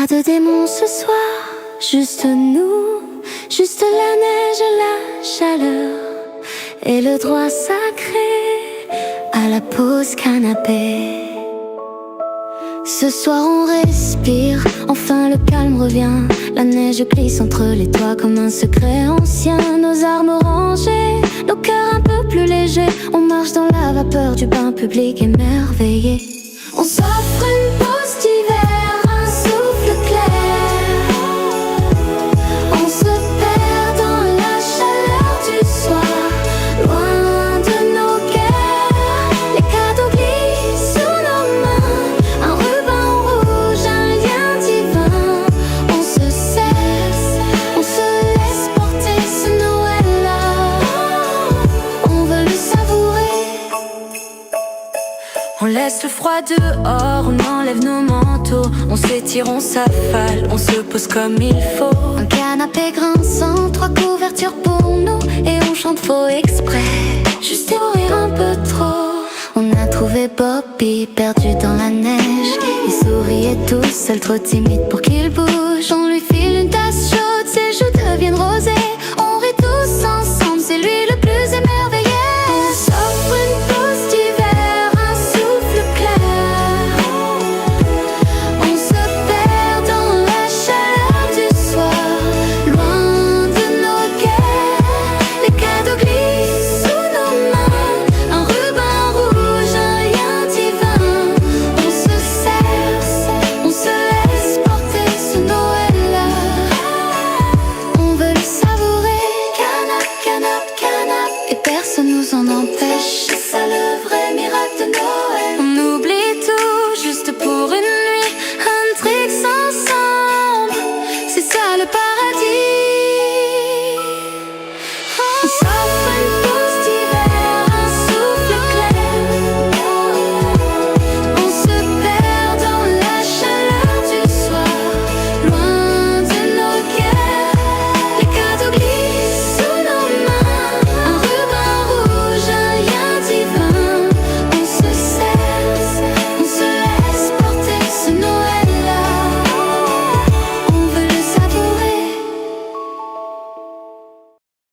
Pas de démons ce soir, juste nous, juste la neige et la chaleur, et le droit sacré à la pause canapé. Ce soir on respire, enfin le calme revient. La neige glisse entre les toits comme un secret ancien. Nos armes rangées, nos cœurs un peu plus légers. On marche dans la vapeur du bain public émerveillé. On s'offre une pause d'hiver, un souffle clair. On se perd dans la chaleur du soir, loin de nos guerres. Les cadeaux glissent sous nos mains, un ruban rouge, un lien divin. On se cesse, on se laisse porter ce Noël-là. On veut le savourer. On laisse le froid dehors, on enlève nos manteaux. On s'étire, on s'affale, on se pose comme il faut. Un canapé grinçant, 3 couvertures pour nous. Et on chante faux exprès, juste pour rire un peu trop. On a trouvé Bobby, perdu dans la neige. Il souriait tout seul, trop timide pour qu'il bouge. On lui file une tasse chaude, ses joues deviennent rosées.